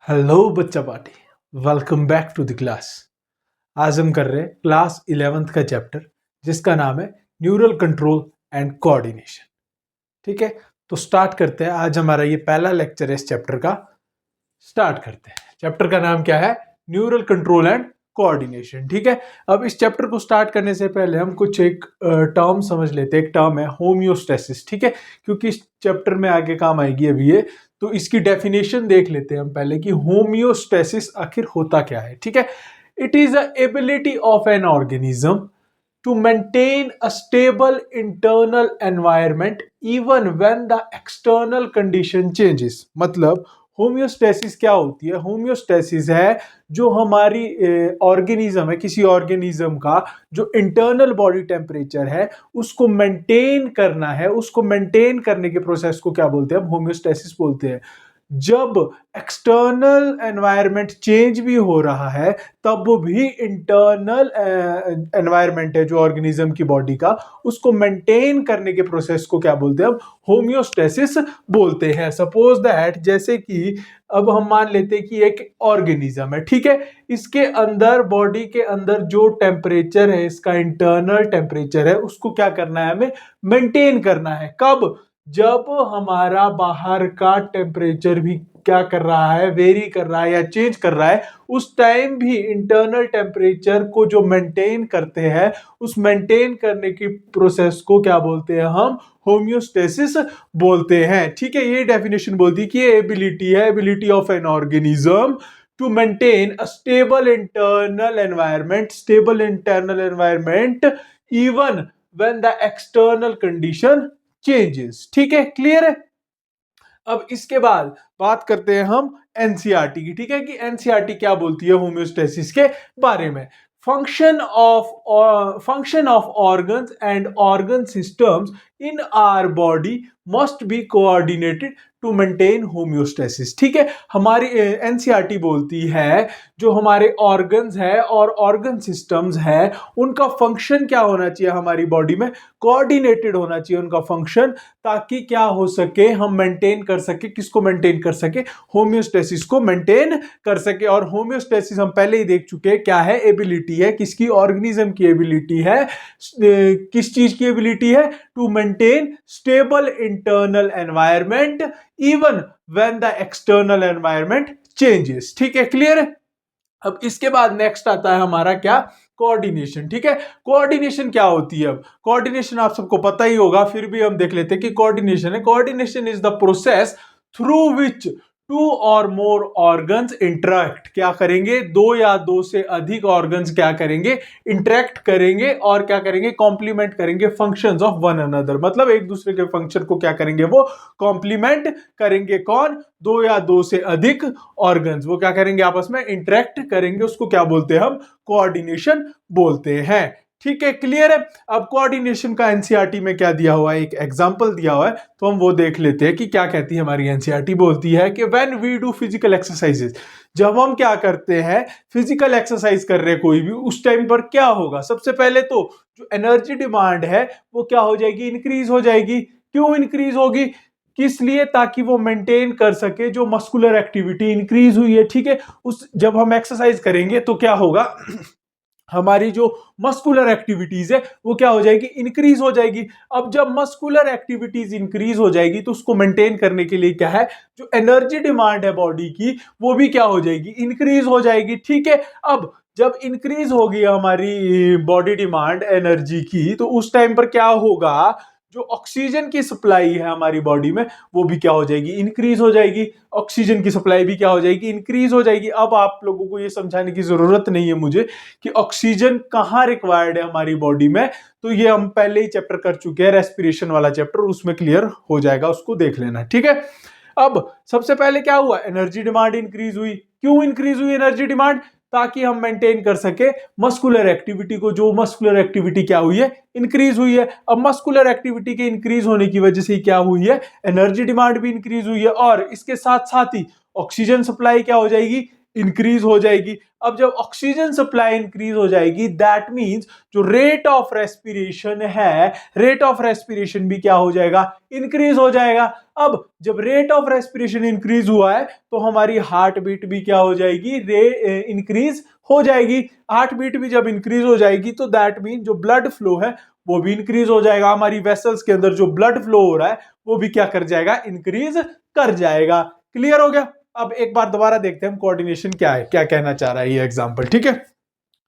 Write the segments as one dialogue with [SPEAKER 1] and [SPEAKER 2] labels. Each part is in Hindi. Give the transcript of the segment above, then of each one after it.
[SPEAKER 1] हेलो बच्चा party, welcome back to the class. आज हम कर रहे हैं क्लास 11th का चैप्टर जिसका नाम है न्यूरल कंट्रोल एंड कोऑर्डिनेशन। ठीक है, तो स्टार्ट करते हैं। आज हमारा ये पहला लेक्चर है इस चैप्टर का। स्टार्ट करते हैं। चैप्टर का नाम क्या है? Neural control and coordination. ठीक है, अब इस चैप्टर को स्टार्ट करने से पहले हम कुछ एक टर्म समझ लेते हैं। एक टर्म है होम्योस्टेसिस। ठीक है, क्योंकि इस चैप्टर में आगे काम आएगी अभी ये, तो इसकी डेफिनेशन देख लेते हैं हम पहले कि होम्योस्टेसिस आखिर होता क्या है। ठीक है, it is a ability of an organism to maintain a stable internal environment even when the external condition changes। मतलब होम्योस्टेसिस क्या होती है? होम्योस्टेसिस है जो हमारी ऑर्गेनिज्म है, किसी ऑर्गेनिज्म का जो इंटरनल बॉडी टेम्परेचर है उसको मेंटेन करना है। उसको मेंटेन करने के प्रोसेस को क्या बोलते हैं? हम होम्योस्टेसिस बोलते हैं। जब एक्सटर्नल एनवायरनमेंट चेंज भी हो रहा है तब भी इंटरनल एनवायरनमेंट है जो ऑर्गेनिज्म की बॉडी का, उसको मेंटेन करने के प्रोसेस को क्या बोलते हैं? हम होम्योस्टेसिस बोलते हैं। सपोज दैट, जैसे कि अब हम मान लेते हैं कि एक ऑर्गेनिज्म है। ठीक है, इसके अंदर, बॉडी के अंदर जो टेम्परेचर है, इसका इंटरनल टेम्परेचर है, उसको क्या करना है? हमें मेंटेन करना है। कब? जब हमारा बाहर का टेम्परेचर भी क्या कर रहा है? वेरी कर रहा है या चेंज कर रहा है, उस टाइम भी इंटरनल टेम्परेचर को जो मेंटेन करते हैं, उस मेंटेन करने की प्रोसेस को क्या बोलते हैं? हम होम्योस्टेसिस बोलते हैं। ठीक है, ये डेफिनेशन बोलती है कि ये एबिलिटी है, ability of an organism to maintain a stable internal environment even when the external condition changes. ठीक है, क्लियर है? अब इसके बाद बात करते हैं हम एनसीईआरटी की। ठीक है, कि एनसीईआरटी क्या बोलती है होम्योस्टेसिस के बारे में। Function of organs and organ systems in our body must be coordinated to maintain homeostasis. ठीक है, हमारी एनसीईआरटी बोलती है जो हमारे ऑर्गन्स है और ऑर्गन सिस्टम्स है, उनका फंक्शन क्या होना चाहिए? हमारी बॉडी में कोऑर्डिनेटेड होना चाहिए उनका फंक्शन, ताकि क्या हो सके? हम मेंटेन कर सके। किसको मेंटेन कर सके? होम्योस्टेसिस को मेंटेन कर सके। और होम्योस्टेसिस हम पहले ही देख चुके हैं क्या है? एबिलिटी है। किसकी? ऑर्गेनिज्म की एबिलिटी है। किस चीज की एबिलिटी है? To maintain stable internal environment even when the external environment changes. ठीक है, क्लियर है? अब इसके बाद नेक्स्ट आता है हमारा क्या? कोऑर्डिनेशन। ठीक है, कोऑर्डिनेशन क्या होती है? अब कोऑर्डिनेशन आप सबको पता ही होगा, फिर भी हम देख लेते हैं कि कोऑर्डिनेशन है। Coordination is the process through which two और मोर ऑर्गन्स इंटरेक्ट। क्या करेंगे? दो या दो से अधिक ऑर्गन्स क्या करेंगे? इंटरेक्ट करेंगे और क्या करेंगे? कॉम्प्लीमेंट करेंगे फंक्शंस ऑफ वन अनदर। मतलब एक दूसरे के फंक्शन को क्या करेंगे? वो कॉम्प्लीमेंट करेंगे। कौन? दो या दो से अधिक ऑर्गन्स वो क्या करेंगे? आपस में इंटरेक्ट करेंगे। उसको क्या बोलते हैं? हम कोऑर्डिनेशन बोलते हैं। ठीक है, क्लियर है? अब कोऑर्डिनेशन का एनसीईआरटी में क्या दिया हुआ है? एक एग्जांपल दिया हुआ है, तो हम वो देख लेते हैं कि क्या कहती है हमारी एनसीईआरटी। बोलती है कि when we do physical exercises, जब हम क्या करते हैं? फिजिकल एक्सरसाइज कर रहे हैं कोई भी, उस टाइम पर क्या होगा? सबसे पहले तो जो एनर्जी डिमांड है वो क्या हो जाएगी? इंक्रीज हो जाएगी। क्यों इंक्रीज होगी? किस लिए? ताकि वो मेंटेन कर सके जो मस्कुलर एक्टिविटी इंक्रीज हुई है। ठीक है, उस जब हम एक्सरसाइज करेंगे तो क्या होगा? हमारी जो मस्कुलर एक्टिविटीज है वो क्या हो जाएगी? इंक्रीज हो जाएगी। अब जब मस्कुलर एक्टिविटीज इंक्रीज हो जाएगी तो उसको मेंटेन करने के लिए क्या है? जो एनर्जी डिमांड है बॉडी की वो भी क्या हो जाएगी? इंक्रीज हो जाएगी। ठीक है, अब जब इंक्रीज होगी हमारी बॉडी डिमांड एनर्जी की, तो उस टाइम पर क्या होगा? जो ऑक्सीजन की सप्लाई है हमारी बॉडी में वो भी क्या हो जाएगी? इंक्रीज हो जाएगी। ऑक्सीजन की सप्लाई भी क्या हो जाएगी? इंक्रीज हो जाएगी। अब आप लोगों को ये समझाने की जरूरत नहीं है मुझे कि ऑक्सीजन कहाँ रिक्वायर्ड है हमारी बॉडी में, तो ये हम पहले ही चैप्टर कर चुके हैं, रेस्पिरेशन वाला चैप्टर, उसमें क्लियर हो जाएगा, उसको देख लेना। ठीक है, अब सबसे पहले क्या हुआ? एनर्जी डिमांड इंक्रीज हुई। क्यों इंक्रीज हुई एनर्जी डिमांड? ताकि हम मेंटेन कर सके मस्कुलर एक्टिविटी को। जो मस्कुलर एक्टिविटी क्या हुई है? इंक्रीज हुई है। अब मस्कुलर एक्टिविटी के इंक्रीज होने की वजह से क्या हुई है? एनर्जी डिमांड भी इंक्रीज हुई है। और इसके साथ साथ ही ऑक्सीजन सप्लाई क्या हो जाएगी? इंक्रीज हो जाएगी। अब जब ऑक्सीजन सप्लाई इंक्रीज हो जाएगी, दैट मींस जो रेट ऑफ रेस्पिरेशन है, रेट ऑफ रेस्पिरेशन भी क्या हो जाएगा, इंक्रीज हो जाएगा। अब जब रेट ऑफ रेस्पिरेशन इंक्रीज हुआ है तो हमारी हार्ट बीट भी क्या हो जाएगी, इंक्रीज हो जाएगी। हार्ट बीट भी जब इंक्रीज हो जाएगी तो दैट मीन जो ब्लड फ्लो है वो भी इंक्रीज हो जाएगा। हमारी वेसल्स के अंदर जो ब्लड फ्लो हो रहा है वो भी क्या कर जाएगा, इंक्रीज कर जाएगा। क्लियर हो गया। अब एक बार दोबारा देखते हैं हम कोऑर्डिनेशन क्या है, क्या कहना चाह रहा है ये एग्जांपल। ठीक है,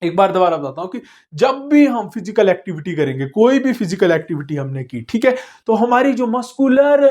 [SPEAKER 1] एक बार दोबारा बताता हूं कि जब भी हम फिजिकल एक्टिविटी करेंगे, कोई भी फिजिकल एक्टिविटी हमने की, ठीक है, तो हमारी जो मस्कुलर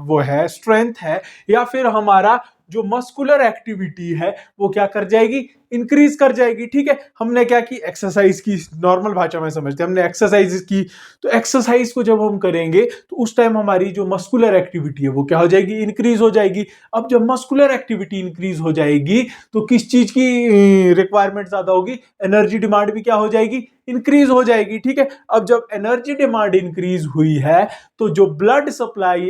[SPEAKER 1] वो है स्ट्रेंथ है, या फिर हमारा जो मस्कुलर एक्टिविटी है वो क्या कर जाएगी, इंक्रीज कर जाएगी। ठीक है, हमने क्या की, एक्सरसाइज की, नॉर्मल भाषा में समझते हैं, हमने एक्सरसाइज की। तो एक्सरसाइज को जब हम करेंगे तो उस टाइम हमारी जो मस्कुलर एक्टिविटी है वो क्या हो जाएगी, इंक्रीज हो जाएगी। अब जब मस्कुलर एक्टिविटी इंक्रीज हो जाएगी तो किस चीज की रिक्वायरमेंट ज्यादा होगी, एनर्जी डिमांड भी क्या हो जाएगी, इंक्रीज हो जाएगी। ठीक है, अब जब एनर्जी डिमांड इंक्रीज हुई है तो जो ब्लड सप्लाई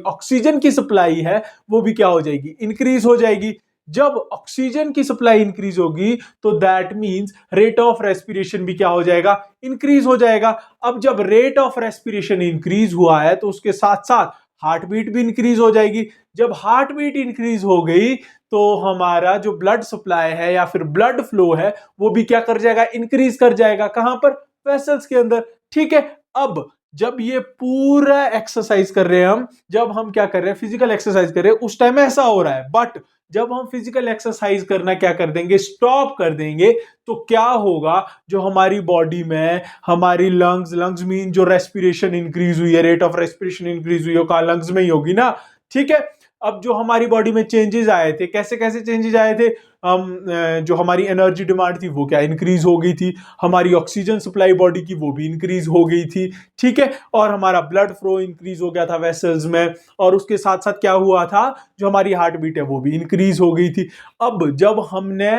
[SPEAKER 1] ऑक्सीजन की सप्लाई है वो भी क्या हो जाएगी, इंक्रीज हो जाएगी। जब ऑक्सीजन की सप्लाई इंक्रीज होगी तो that means rate of respiration भी क्या हो जाएगा, इंक्रीज हो जाएगा। अब जब रेट ऑफ रेस्पिरेशन इंक्रीज हुआ है तो उसके साथ साथ हार्ट बीट भी इंक्रीज हो जाएगी। जब हार्ट बीट इंक्रीज हो गई तो हमारा जो ब्लड सप्लाई है या फिर ब्लड फ्लो है वो भी क्या कर जाएगा, इंक्रीज कर जाएगा। कहां पर, वेसल्स के अंदर। ठीक है, अब जब ये पूरा एक्सरसाइज कर रहे हैं हम, जब हम क्या कर रहे हैं, फिजिकल एक्सरसाइज कर रहे हैं, उस टाइम ऐसा हो रहा है। बट जब हम फिजिकल एक्सरसाइज करना क्या कर देंगे, स्टॉप कर देंगे, तो क्या होगा, जो हमारी बॉडी में हमारी लंग्स मीन जो रेस्पिरेशन इंक्रीज हुई है, रेट ऑफ रेस्पिरेशन इंक्रीज हुई है, कहां, लंग्स में ही होगी ना। ठीक है, अब जो हमारी बॉडी में चेंजेस आए थे, कैसे कैसे चेंजेस आए थे, हम जो हमारी एनर्जी डिमांड थी वो क्या इंक्रीज हो गई थी, हमारी ऑक्सीजन सप्लाई बॉडी की वो भी इंक्रीज हो गई थी। ठीक है, और हमारा ब्लड फ्लो इंक्रीज हो गया था वेसल्स में, और उसके साथ साथ क्या हुआ था, जो हमारी हार्ट बीट है वो भी इंक्रीज हो गई थी। अब जब हमने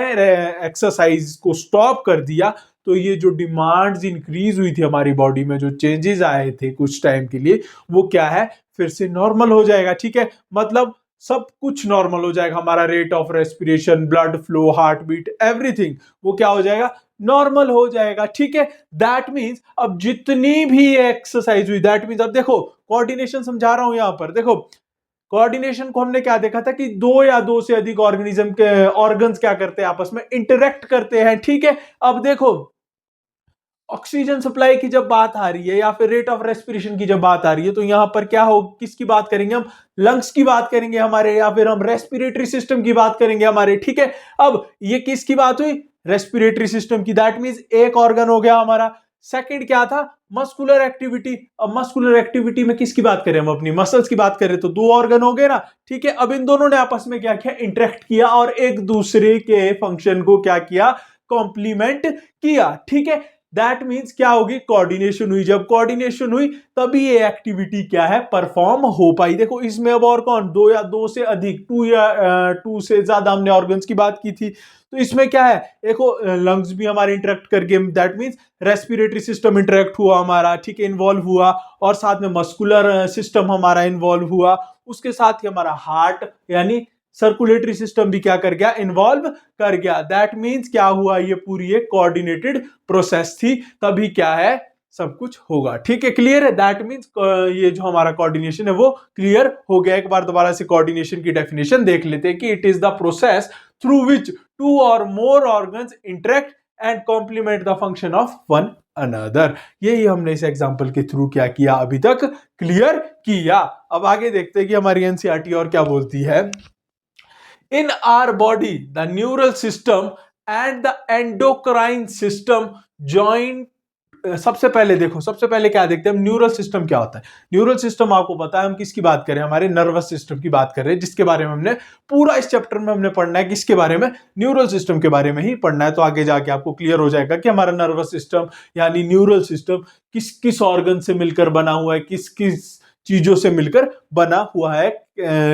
[SPEAKER 1] एक्सरसाइज को स्टॉप कर दिया तो ये जो डिमांड्स इंक्रीज हुई थी हमारी बॉडी में, जो चेंजेस आए थे कुछ टाइम के लिए, वो क्या है, फिर से नॉर्मल हो जाएगा। ठीक है, मतलब सब कुछ नॉर्मल हो जाएगा, हमारा rate of respiration, blood flow, heart beat, everything वो क्या हो जाएगा, नॉर्मल हो जाएगा। ठीक है, दैट मींस अब जितनी भी एक्सरसाइज हुई, दैट मींस अब देखो कोऑर्डिनेशन समझा रहा हूं यहां पर। देखो कोऑर्डिनेशन को हमने क्या देखा था कि दो या दो से अधिक ऑर्गेनिज्म के ऑर्गन्स क्या करते हैं, आपस में इंटरेक्ट करते हैं। ठीक है, अब देखो ऑक्सीजन सप्लाई की जब बात आ रही है या फिर रेट ऑफ रेस्पिरेशन की जब बात आ रही है तो यहां पर क्या हो, किसकी बात करेंगे हम, लंग्स की बात करेंगे हमारे, या फिर हम रेस्पिरेटरी सिस्टम की बात करेंगे हमारे। ठीक है, अब ये किसकी बात हुई, रेस्पिरेटरी सिस्टम की। दैट मींस एक ऑर्गन हो गया हमारा। सेकंड क्या था, मस्कुलर एक्टिविटी। अब मस्कुलर एक्टिविटी में किसकी बात करें हम, अपनी मसल्स की बात करें तो दो ऑर्गन हो गए ना। ठीक है, अब इन दोनों ने आपस में क्या किया, इंटरेक्ट किया और एक दूसरे के फंक्शन को क्या किया, कॉम्प्लीमेंट किया। ठीक है, दैट मींस क्या होगी, कोऑर्डिनेशन हुई। जब कोऑर्डिनेशन हुई तभी ये एक्टिविटी क्या है, परफॉर्म हो पाई। देखो इसमें अब और कौन, दो या दो से अधिक, टू या टू से ज्यादा हमने ऑर्गन्स की बात की थी। तो इसमें क्या है, देखो लंग्स भी हमारे इंटरेक्ट करके, that means respiratory system interact हुआ हमारा, ठीक है, इन्वॉल्व हुआ, और साथ में मस्कुलर सिस्टम हमारा इन्वॉल्व हुआ, उसके साथ ही हमारा हार्ट यानी सर्कुलेटरी सिस्टम भी क्या कर गया, इन्वॉल्व कर गया। दैट मींस क्या हुआ, ये पूरी एक कोऑर्डिनेटेड प्रोसेस थी, तभी क्या है, सब कुछ होगा। ठीक है, क्लियर है। दैट मींस ये जो हमारा कोऑर्डिनेशन है वो क्लियर हो गया। एक बार दोबारा से कोऑर्डिनेशन की डेफिनेशन देख लेते हैं कि it is the process through which two और more organs interact and complement the function of one another. यही हमने इस एग्जांपल के थ्रू क्या किया, अभी तक क्लियर किया। अब आगे देखते हैं कि हमारी एनसीईआरटी और क्या बोलती है। In our body, the neural system and the endocrine system join। सबसे पहले देखो, सबसे पहले क्या देखते हैं हम, न्यूरल सिस्टम क्या होता है। न्यूरल सिस्टम आपको पता है हम किसकी बात कर रहे हैं, हमारे नर्वस सिस्टम की बात कर रहे हैं, जिसके बारे में हमने पूरा इस चैप्टर में हमने पढ़ना है, किसके बारे में, न्यूरल सिस्टम के बारे में ही पढ़ना है। तो आगे जाके आपको क्लियर हो जाएगा कि हमारा नर्वस सिस्टम यानी न्यूरल सिस्टम किस किस ऑर्गन से मिलकर बना हुआ है, किस किस चीजों से मिलकर बना हुआ है।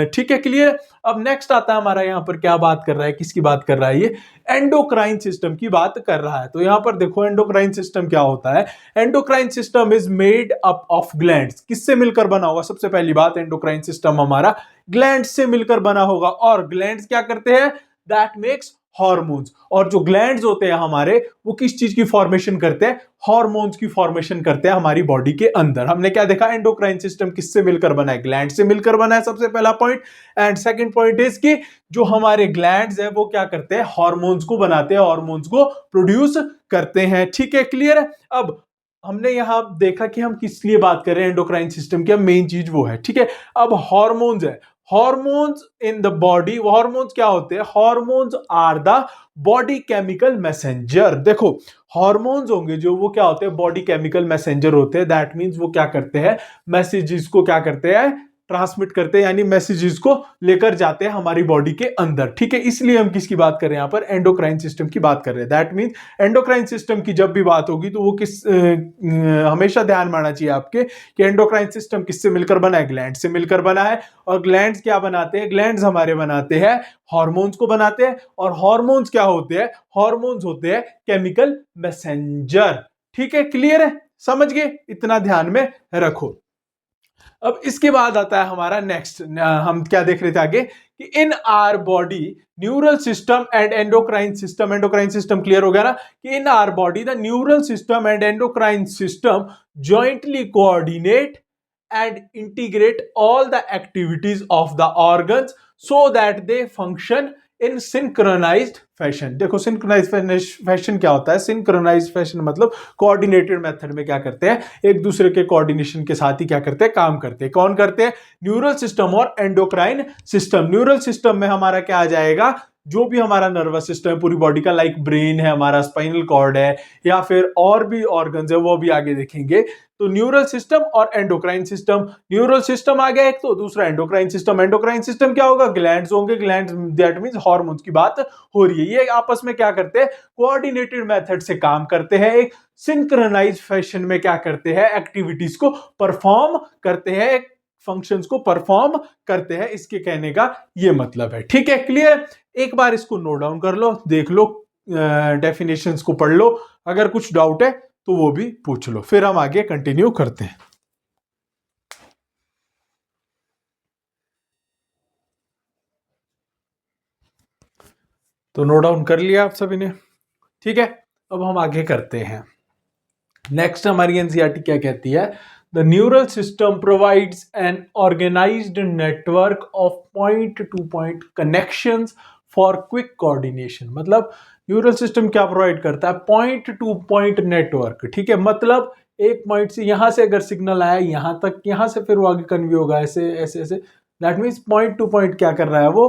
[SPEAKER 1] ठीक है, क्लियर। अब नेक्स्ट आता है हमारा, यहां पर क्या बात कर रहा है, किसकी बात कर रहा है, ये एंडोक्राइन सिस्टम की बात कर रहा है। तो यहां पर देखो एंडोक्राइन सिस्टम क्या होता है। Endocrine system is made up of glands. किससे मिलकर बना होगा, सबसे पहली बात, एंडोक्राइन सिस्टम हमारा ग्लैंड्स से मिलकर बना होगा। और ग्लैंड्स क्या करते हैं, दैट मेक्स हॉर्मोन्स। और जो ग्लैंड्स होते हैं हमारे, वो किस चीज की फॉर्मेशन करते हैं? हॉर्मोन्स की फॉर्मेशन करते हैं हमारी बॉडी के अंदर। हमने क्या देखा? एंडोक्राइन सिस्टम किससे मिलकर बना है? ग्लैंड से मिलकर बना है, सबसे पहला point. And second point is कि जो हमारे ग्लैंड्स है वो क्या करते हैं? हॉर्मोन्स को बनाते हैं, हॉर्मोन्स को प्रोड्यूस करते हैं। ठीक है, क्लियर है? अब हमने यहां देखा कि हम किस लिए बात कर रहे हैं एंडोक्राइन सिस्टम की, मेन चीज वो है। ठीक है, अब हॉर्मोन्स है, hormones in the body. Hormones क्या होते हैं? Hormones are the body chemical messenger. देखो, हॉर्मोन्स होंगे जो, वो क्या होते हैं? बॉडी केमिकल मैसेंजर होते हैं। दैट मींस वो क्या करते हैं? मैसेजेस को क्या करते हैं? ट्रांसमिट करते हैं, यानी मैसेजेस को लेकर जाते हैं हमारी बॉडी के अंदर। ठीक है, इसलिए हम किसकी बात कर रहे हैं यहां पर? एंडोक्राइन सिस्टम की बात कर रहे हैं। दैट मींस एंडोक्राइन सिस्टम की जब भी बात होगी तो वो हमेशा ध्यान में आना चाहिए आपके कि एंडोक्राइन सिस्टम किससे मिलकर बना है? ग्लैंड से मिलकर बना है। और ग्लैंड्स क्या बनाते हैं? ग्लैंड्स हमारे बनाते हैं हॉर्मोन्स को बनाते हैं। और हॉर्मोन्स क्या होते हैं? हॉर्मोन्स होते हैं केमिकल मैसेंजर। ठीक है, क्लियर है? समझ गए? इतना ध्यान में रखो। अब इसके बाद आता है हमारा नेक्स्ट, हम क्या देख रहे थे आगे कि इन our body neural system and endocrine system. Endocrine system clear हो गया ना? कि इन our body the neural system and endocrine system jointly coordinate and integrate all the activities of the organs so that they function in synchronized fashion। देखो, synchronized fashion क्या होता है? synchronized fashion मतलब coordinated method में क्या करते हैं? एक दूसरे के coordination के साथ ही क्या करते हैं? काम करते हैं। कौन करते हैं? न्यूरल सिस्टम और एंडोक्राइन सिस्टम। न्यूरल सिस्टम में हमारा क्या आ जाएगा? जो भी हमारा नर्वस सिस्टम है पूरी बॉडी का, लाइक ब्रेन है हमारा, स्पाइनल कॉर्ड है, या फिर और भी ऑर्गन्स है, वो भी आगे देखेंगे। तो न्यूरल सिस्टम और एंडोक्राइन सिस्टम। न्यूरल सिस्टम आ गया एक, तो दूसरा एंडोक्राइन सिस्टम। एंडोक्राइन सिस्टम क्या होगा? ग्लैंड्स होंगे। ग्लैंड्स दैट मींस हार्मोन्स की बात हो रही है। ये आपस में क्या करते हैं? कोऑर्डिनेटेड मेथड से काम करते हैं, एक सिंक्रोनाइज फैशन में क्या करते हैं? एक्टिविटीज को परफॉर्म करते हैं, एक फंक्शंस को परफॉर्म करते हैं। इसके कहने का ये मतलब है। ठीक है, क्लियर? एक बार इसको नोट डाउन कर लो, देख लो, डेफिनेशंस को पढ़ लो। अगर कुछ डाउट है तो वो भी पूछ लो, फिर हम आगे कंटिन्यू करते हैं। तो नोट डाउन कर लिया आप सभी ने? ठीक है, अब हम आगे करते हैं। नेक्स्ट हमारी एनसीईआरटी क्या कहती है? The neural system provides an organised network of point to point connections for quick coordination. मतलब न्यूरल सिस्टम क्या प्रोवाइड करता है? Point to point network. ठीक है, मतलब एक पॉइंट से, यहां से अगर सिग्नल आया यहां तक, यहां से फिर वो आगे कन्वे होगा, ऐसे ऐसे ऐसे। That means point to point क्या कर रहा है वो?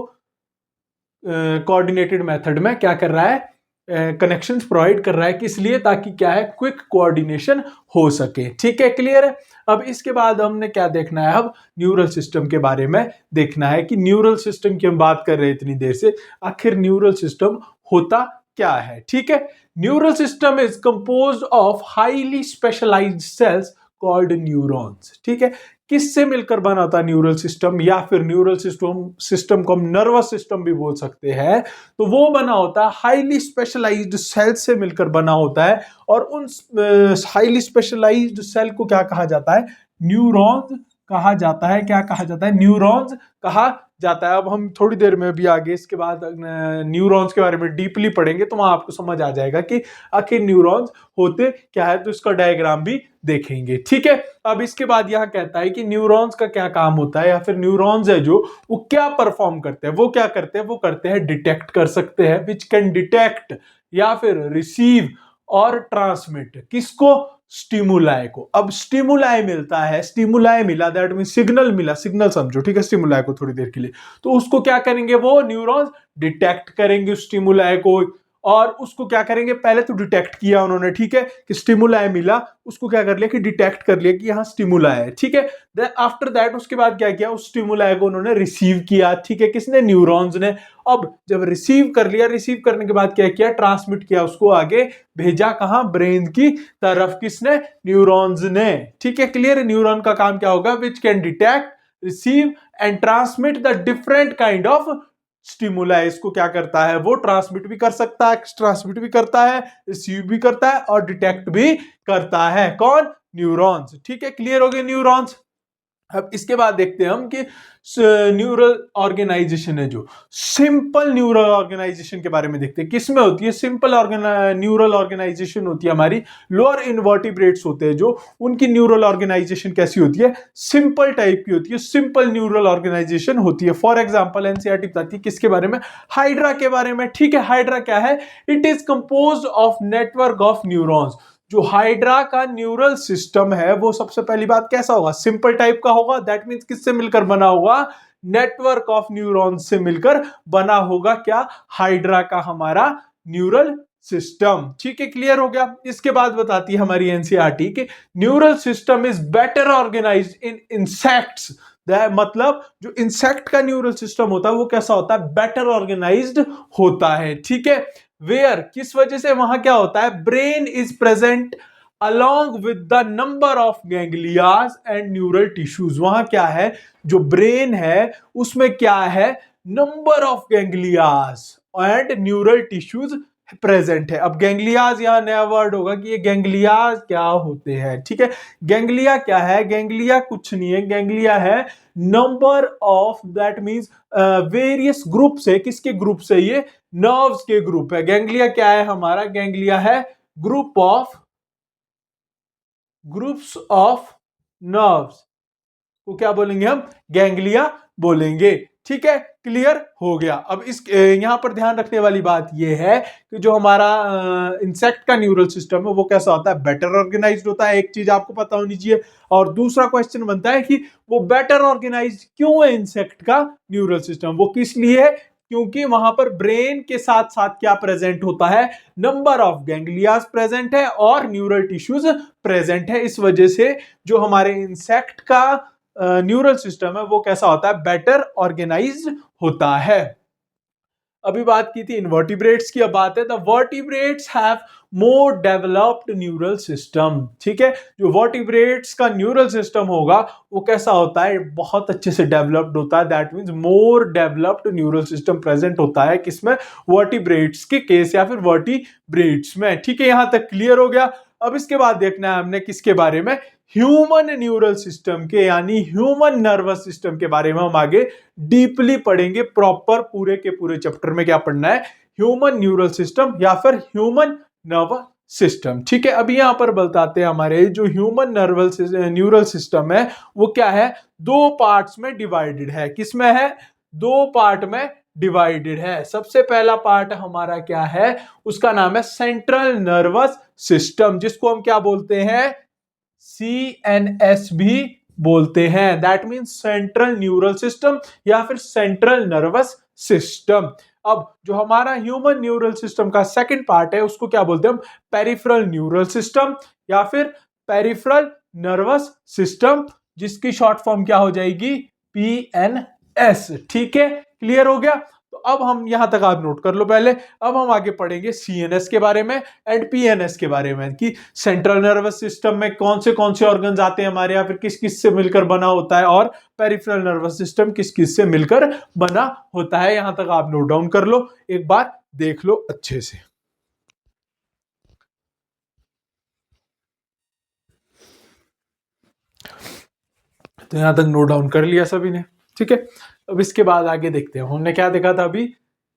[SPEAKER 1] कोऑर्डिनेटेड मेथड में क्या कर रहा है? कनेक्शंस प्रोवाइड कर रहा है। किस लिए? ताकि क्या है? क्विक कोऑर्डिनेशन हो सके। ठीक है, क्लियर है? अब इसके बाद हमने क्या देखना है? अब न्यूरल सिस्टम के बारे में देखना है कि न्यूरल सिस्टम की हम बात कर रहे हैं इतनी देर से, आखिर न्यूरल सिस्टम होता क्या है? ठीक है, neural system is composed of highly specialised cells called neurons. ठीक है, किससे मिलकर बना होता है न्यूरल सिस्टम? या फिर न्यूरल सिस्टम को हम नर्वस सिस्टम भी बोल सकते हैं। तो वो बना होता है हाईली स्पेशलाइज्ड सेल से मिलकर बना होता है। और उन हाईली स्पेशलाइज्ड सेल को क्या कहा जाता है? न्यूरॉन्स कहा जाता है। क्या कहा जाता है? न्यूरॉन्स कहा जाता है। अब हम थोड़ी देर में भी आगे इसके बाद न्यूरॉन्स के बारे में डीपली पढ़ेंगे, तो वहां आपको समझ आ जाएगा कि आखिर न्यूरॉन्स होते क्या है। तो इसका डायग्राम भी देखेंगे। ठीक है, अब इसके बाद यहां कहता है कि न्यूरॉन्स का क्या काम होता है, या फिर न्यूरॉन्स है जो, वो क्या परफॉर्म करते हैं? वो क्या करते हैं? वो करते हैं डिटेक्ट कर सकते हैं, विच कैन डिटेक्ट या फिर रिसीव और ट्रांसमिट। किसको? स्टिमुलाई को। अब स्टिमुलाई मिलता है, स्टिमुलाई मिला, दैट मीन सिग्नल मिला, सिग्नल समझो। ठीक है, स्टिमुलाई को थोड़ी देर के लिए, तो उसको क्या करेंगे? वो न्यूरॉन्स डिटेक्ट करेंगे स्टिमुलाई को। और उसको क्या करेंगे? पहले तो डिटेक्ट किया उन्होंने, ठीक है, कि स्टिमुलाई मिला, उसको क्या कर लिया कि डिटेक्ट कर लिया कि यहाँ स्टिमुलाई है। ठीक है, आफ्टर दैट उसके बाद क्या किया? उस स्टिमुलाई को उन्होंने रिसीव किया। ठीक है, किसने? न्यूरॉन्स ने। अब जब रिसीव कर लिया, रिसीव करने के बाद क्या किया? ट्रांसमिट किया, उसको आगे भेजा। कहां? ब्रेन की तरफ। किसने? न्यूरॉन्स ने। ठीक है, क्लियर? न्यूरॉन का काम क्या होगा? Which can detect, receive and transmit the different kind of stimuli. इसको क्या करता है? वो ट्रांसमिट भी कर सकता है, ट्रांसमिट भी करता है, रिसीव भी करता है और डिटेक्ट भी करता है। कौन? न्यूरॉन्स। ठीक है, क्लियर हो गए न्यूरॉन्स? अब इसके बाद देखते हैं हम कि न्यूरल ऑर्गेनाइजेशन है, जो सिंपल न्यूरल ऑर्गेनाइजेशन के बारे में देखते हैं। किसमें होती है सिंपल न्यूरल ऑर्गेनाइजेशन? होती है हमारी लोअर इनवर्टिब्रेट्स होते हैं, जो उनकी न्यूरल ऑर्गेनाइजेशन कैसी होती है? सिंपल टाइप की होती है, सिंपल न्यूरल ऑर्गेनाइजेशन होती है। फॉर एग्जांपल एनसीईआरटी बताती है किसके बारे में? हाइड्रा के बारे में। ठीक है, हाइड्रा क्या है? It is composed of network of neurons. जो हाइड्रा का न्यूरल सिस्टम है वो सबसे पहली बात कैसा होगा? सिंपल टाइप का होगा। दैट मींस किससे मिलकर बना होगा? नेटवर्क ऑफ न्यूरॉन्स से मिलकर बना होगा क्या? हाइड्रा का हमारा न्यूरल सिस्टम। ठीक है, क्लियर हो गया। इसके बाद बताती है हमारी एनसीईआरटी कि neural system is better organised in insects. मतलब जो इंसेक्ट का न्यूरल सिस्टम होता है वो कैसा होता है? बेटर ऑर्गेनाइज्ड होता है। ठीक है, वेयर किस वजह से? वहां क्या होता है? Brain is present along with the number of ganglias and neural tissues। वहां क्या है? जो ब्रेन है उसमें क्या है? Number of ganglia and neural tissues present है। अब गैंग्लियाज यहां नया वर्ड होगा कि ये गैंग्लियाज क्या होते हैं। ठीक है, गैंग्लिया क्या है? गैंग्लिया कुछ नहीं है, गैंग्लिया है number of, that means various group से। किसके ग्रुप से? ये नर्व्स के ग्रुप है। गैंग्लिया क्या है हमारा? गैंग्लिया है ग्रुप्स ऑफ नर्व्स को क्या बोलेंगे हम? गैंग्लिया बोलेंगे। ठीक है, क्लियर हो गया। अब इस यहां पर ध्यान रखने वाली बात यह है कि जो हमारा इंसेक्ट का न्यूरल सिस्टम है वो कैसा होता है? बेटर ऑर्गेनाइज्ड होता है। एक चीज आपको पता होनी चाहिए। और दूसरा क्वेश्चन बनता है कि वो बेटर ऑर्गेनाइज्ड क्यों है इंसेक्ट का न्यूरल सिस्टम? वो किस लिए है? क्योंकि वहां पर ब्रेन के साथ साथ क्या प्रेजेंट होता है? नंबर ऑफ गैंग्लियाज प्रेजेंट है और न्यूरल टिश्यूज प्रेजेंट है। इस वजह से जो हमारे इंसेक्ट का न्यूरल सिस्टम है वो कैसा होता है? बेटर ऑर्गेनाइज्ड होता है। अभी बात की थी इनवर्टिब्रेट्स की, अब बात है the vertebrates have more developed neural system. ठीक है, जो वर्टिब्रेट्स का न्यूरल सिस्टम होगा वो कैसा होता है? बहुत अच्छे से डेवलप्ड होता है। That means more developed neural system present होता है किसमें? वर्टिब्रेट्स के केस या फिर वर्टिब्रेट्स में। ठीक है, यहां तक क्लियर हो गया। अब इसके बाद देखना है हमने किसके बारे में? ह्यूमन न्यूरल सिस्टम के, यानी ह्यूमन नर्वस सिस्टम के बारे में हम आगे डीपली पढ़ेंगे। प्रॉपर पूरे के पूरे चैप्टर में क्या पढ़ना है? ह्यूमन न्यूरल सिस्टम या फिर ह्यूमन नर्वस सिस्टम। ठीक है, अभी यहां पर बताते हैं हमारे जो ह्यूमन न्यूरल सिस्टम है वो क्या है? दो पार्ट्स में डिवाइडेड है। किसमें है? दो पार्ट में डिवाइडेड है। सबसे पहला पार्ट हमारा क्या है? उसका नाम है सेंट्रल नर्वस सिस्टम, जिसको हम क्या बोलते हैं? CNS भी बोलते हैं। That means central neural system या फिर सेंट्रल नर्वस सिस्टम। अब जो हमारा ह्यूमन न्यूरल सिस्टम का सेकंड पार्ट है उसको क्या बोलते हैं हम? पेरिफेरल न्यूरल सिस्टम या फिर पेरिफेरल नर्वस सिस्टम, जिसकी शॉर्ट फॉर्म क्या हो जाएगी? PNS। ठीक है, क्लियर हो गया। तो अब हम यहां तक आप नोट कर लो पहले। अब हम आगे पढ़ेंगे CNS के बारे में एंड PNS के बारे में कि सेंट्रल नर्वस सिस्टम में कौन से ऑर्गन्स आते हैं हमारे, या फिर किस किस से मिलकर बना होता है, और पेरिफेरल नर्वस सिस्टम किस किस से मिलकर बना होता है। यहां तक आप नोट डाउन कर लो, एक बार देख लो अच्छे से। तो यहां तक नोट डाउन कर लिया सभी ने? ठीक है, अब इसके बाद आगे देखते हैं। हमने क्या देखा था अभी?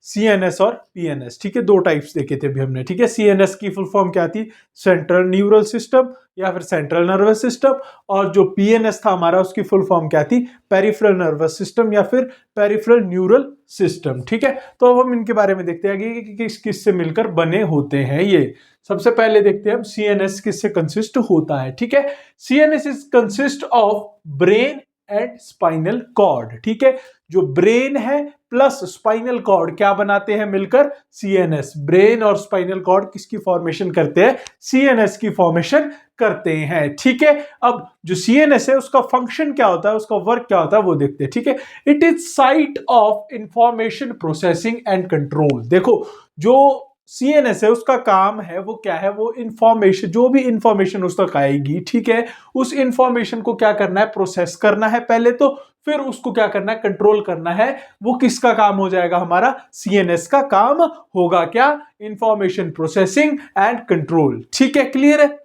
[SPEAKER 1] CNS और PNS। ठीक है, दो टाइप्स देखे थे अभी हमने। ठीक है, CNS की फुल फॉर्म क्या थी? सेंट्रल न्यूरल सिस्टम या फिर सेंट्रल नर्वस सिस्टम। और जो PNS था हमारा उसकी फुल फॉर्म क्या थी? पेरिफेरल नर्वस सिस्टम या फिर पेरिफेरल न्यूरल सिस्टम। ठीक है, तो अब हम इनके बारे में देखते हैं कि किस किस से मिलकर बने होते हैं ये। सबसे पहले देखते हैं हम CNS किससे कंसिस्ट होता है। ठीक है, CNS is consist of brain and spinal cord. ठीक है, जो ब्रेन है प्लस स्पाइनल कॉर्ड क्या बनाते हैं मिलकर? CNS। ब्रेन और स्पाइनल कॉर्ड किसकी फॉर्मेशन करते हैं? CNS की फॉर्मेशन करते हैं। ठीक है, अब जो CNS है उसका फंक्शन क्या होता है, उसका वर्क क्या होता है वो देखते हैं। ठीक है, it is site of information processing and control. देखो, जो CNS है उसका काम है वो क्या है? वो इंफॉर्मेशन, जो भी इंफॉर्मेशन उस तक आएगी, ठीक है, उस इंफॉर्मेशन को क्या करना है? प्रोसेस करना है पहले तो, फिर उसको क्या करना है? कंट्रोल करना है। वो किसका काम हो जाएगा? हमारा CNS का काम होगा। क्या? Information processing and control. ठीक है, क्लियर है?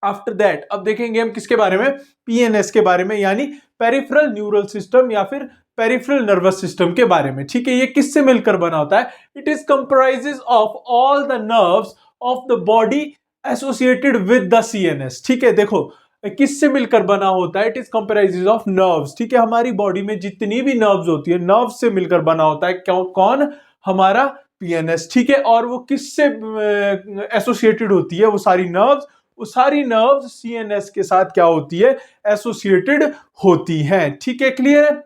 [SPEAKER 1] आफ्टर दैट अब देखेंगे हम किसके बारे में? PNS के बारे में, यानी पेरिफेरल न्यूरल सिस्टम या फिर पेरिफेरल नर्वस सिस्टम के बारे में। ठीक है, ये किससे मिलकर बना होता है? It is comprises of all the nerves of the body associated with the CNS. ठीक है, देखो किससे मिलकर बना होता है? It is comprises of nerves. ठीक है, हमारी बॉडी में जितनी भी नर्व्स होती है, नर्व्स से मिलकर बना होता है। कौन? हमारा पीएनएस। ठीक है, और वो किससे एसोसिएटेड होती है? वो सारी नर्व्स सीएनएस के साथ क्या होती है? एसोसिएटेड होती हैं। ठीक है, क्लियर है?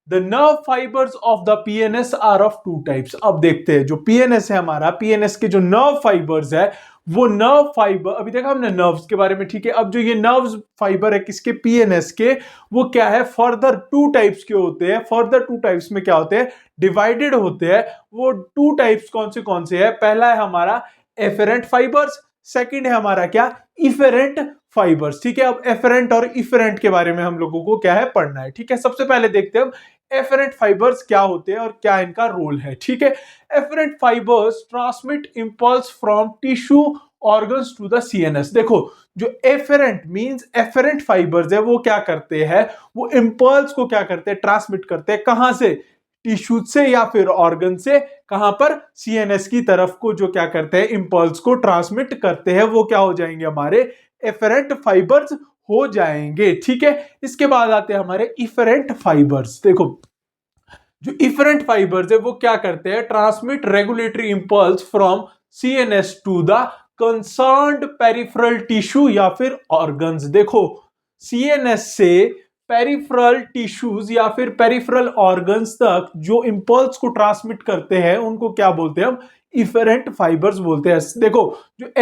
[SPEAKER 1] The nerve fibres of the PNS are of two types. अब देखते हैं जो पीएनएस है हमारा, पीएनएस के जो नर्व फाइबर्स है, वो नर्व फाइबर, अभी देखा हमने नर्व्स के बारे में। ठीक है, अब जो ये नर्व फाइबर है किसके? पीएनएस के, वो क्या है? फर्दर टू टाइप्स के होते हैं। फर्दर टू टाइप्स में क्या होते हैं? डिवाइडेड होते हैं। वो टू टाइप्स कौन से है? पहला है हमारा एफेरेंट फाइबर्स, सेकंड है हमारा क्या? Efferent fibres. ठीक है, अब एफेरेंट और इफेरेंट के बारे में हम लोगों को क्या है? पढ़ना है। ठीक है, सबसे पहले देखते हैं हम एफेरेंट फाइबर्स क्या होते हैं और क्या इनका रोल है। ठीक है, afferent fibres transmit impulse from tissue organs to the CNS. देखो जो एफेरेंट मींस एफेरेंट फाइबर्स है, वो क्या करते हैं? वो इंपल्स को क्या करते हैं? ट्रांसमिट करते हैं। कहां से? टिश्यू से या फिर ऑर्गन से। कहां पर? सीएनएस की तरफ को जो क्या करते हैं? इंपल्स को ट्रांसमिट करते हैं। वो क्या हो जाएंगे? हमारे एफेरेंट फाइबर्स हो जाएंगे। ठीक है, इसके बाद आते हैं हमारे इफेरेंट फाइबर्स। देखो जो इफेरेंट फाइबर्स है वो क्या करते हैं? Transmit regulatory impulse from CNS to the concerned peripheral tissue या फिर ऑर्गन्स। देखो सीएनएस से पेरिफेरल टिश्यूज या फिर पेरिफेरल ऑर्गन्स तक जो इंपल्स को ट्रांसमिट करते हैं उनको क्या बोलते हैं? हम इफेरेंट फाइबर्स बोलते हैं। देखो जो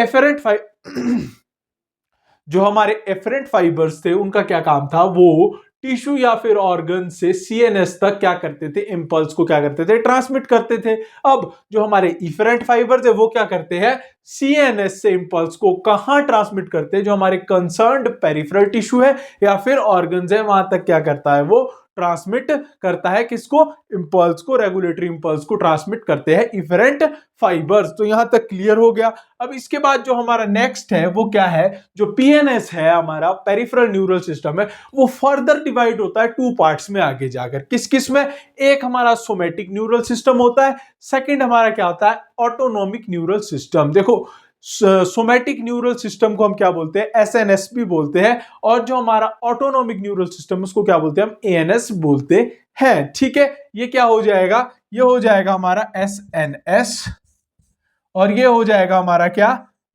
[SPEAKER 1] जो हमारे एफरेंट फाइबर्स थे उनका क्या काम था? वो टिश्यू या फिर ऑर्गन से सीएनएस तक क्या करते थे? इंपल्स को क्या करते थे? ट्रांसमिट करते थे। अब जो हमारे इफरेंट फाइबर्स है वो क्या करते हैं? सीएनएस से इंपल्स को कहां ट्रांसमिट करते हैं? जो हमारे कंसर्न्ड पेरिफेरल टिश्यू है या फिर ऑर्गन्स है वहां तक क्या करता है? वो ट्रांसमिट करता है। किसको? इंपल्स को, रेगुलेटरी इंपल्स को ट्रांसमिट करते हैं इफरेंट फाइबर्स। तो यहां तक क्लियर हो गया। अब इसके बाद जो हमारा नेक्स्ट है वो क्या है? जो पीएनएस है हमारा पेरिफेरल न्यूरल सिस्टम है, वो फर्दर डिवाइड होता है टू पार्ट्स में आगे जाकर। किस किस में? एक हमारा सोमेटिक न्यूरल सिस्टम होता है, सेकंड हमारा क्या होता है? Autonomic neural system. देखो सोमेटिक न्यूरल सिस्टम को हम क्या बोलते हैं? एसएनएस भी बोलते हैं, और जो हमारा ऑटोनोमिक न्यूरल सिस्टम उसको क्या बोलते हैं? हम एएनएस बोलते हैं। ठीक है, ये क्या हो जाएगा? ये हो जाएगा हमारा एसएनएस, और ये हो जाएगा हमारा क्या?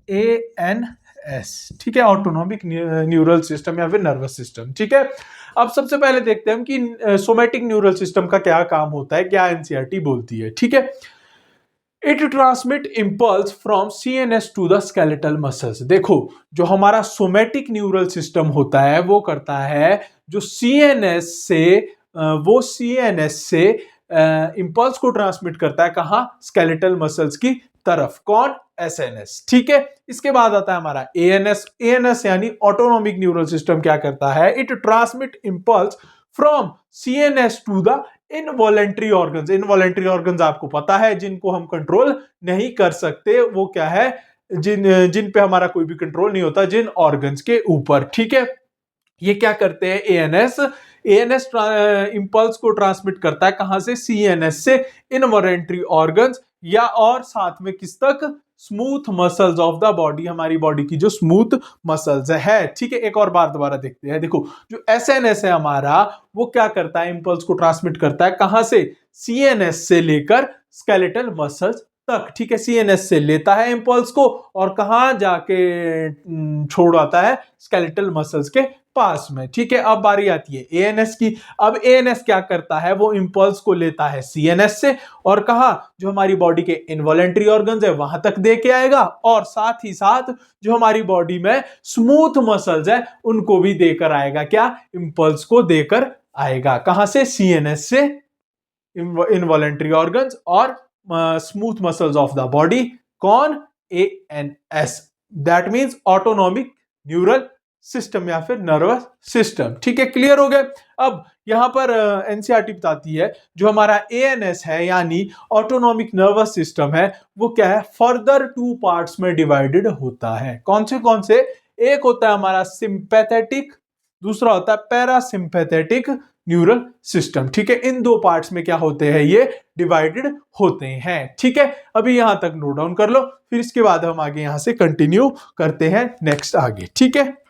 [SPEAKER 1] एएनएस। ठीक है, ऑटोनोमिक न्यूरल सिस्टम या फिर नर्वस सिस्टम। ठीक है, अब सबसे पहले देखते हैं हम कि सोमेटिक न्यूरल सिस्टम का क्या काम होता है, क्या एनसीईआरटी बोलती है। ठीक है, it transmit impulse from CNS to the skeletal muscles. देखो जो हमारा सोमेटिक न्यूरल सिस्टम होता है वो करता है जो सीएनएस से इंपल्स को ट्रांसमिट करता है। कहां? स्केलेटल मसल्स की तरफ। कौन? एसएनएस। ठीक है, इसके बाद आता है हमारा एएनएस। एएनएस यानी ऑटोनोमिक न्यूरल सिस्टम क्या करता है? It transmit impulse from CNS to the involuntary organs. Involuntary organs आपको पता है जिनको हम कंट्रोल नहीं कर सकते। वो क्या है? जिन पे हमारा कोई भी कंट्रोल नहीं होता, जिन ऑर्गन्स के ऊपर। ठीक है, ये क्या करते हैं? एएनएस इंपल्स को ट्रांसमिट करता है। कहां से? सीएनएस से इनवॉलेंट्री ऑर्गन्स या और साथ में किस तक? Smooth muscles of the body, हमारी बॉडी की जो स्मूथ मसल्स है। ठीक है, एक और बार दोबारा देखते हैं। देखो जो एसएनएस है हमारा वो क्या करता है? इंपल्स को ट्रांसमिट करता है। कहां से? सीएनएस से लेकर स्केलेटल मसल्स तक। ठीक है, सीएनएस से लेता है इंपल्स को और कहां जाके छोड़ आता है? स्केलेटल मसल्स के पास में। ठीक है, अब बारी आती है एएनएस की। अब एएनएस क्या करता है? वो इंपल्स को लेता है सीएनएस से और कहा? जो हमारी बॉडी के इनवॉलेंट्री ऑर्गन्स है वहां तक दे के आएगा, और साथ ही साथ जो हमारी बॉडी में स्मूथ मसल्स है उनको भी देकर आएगा। क्या? इंपल्स को देकर आएगा। कहां से? सीएनएस से इनवॉलेंट्री ऑर्गन्स और smooth muscles of the body. कौन? ANS. That means autonomic neural system या फिर नर्वस सिस्टम। ठीक है, क्लियर हो गए। अब यहां पर एनसीईआरटी बताती है जो हमारा एएनएस है यानी ऑटोनोमिक नर्वस सिस्टम है वो क्या है? फर्दर टू पार्ट्स में डिवाइडेड होता है। कौन से? एक होता है हमारा सिंपैथेटिक दूसरा होता है पैरासिम्पैथेटिक न्यूरल सिस्टम। ठीक है, इन दो पार्ट्स में क्या होते हैं, ये डिवाइडेड होते हैं। ठीक है, अभी यहां तक नोट डाउन कर लो, फिर इसके बाद हम आगे यहां से कंटिन्यू करते हैं नेक्स्ट आगे। ठीक है।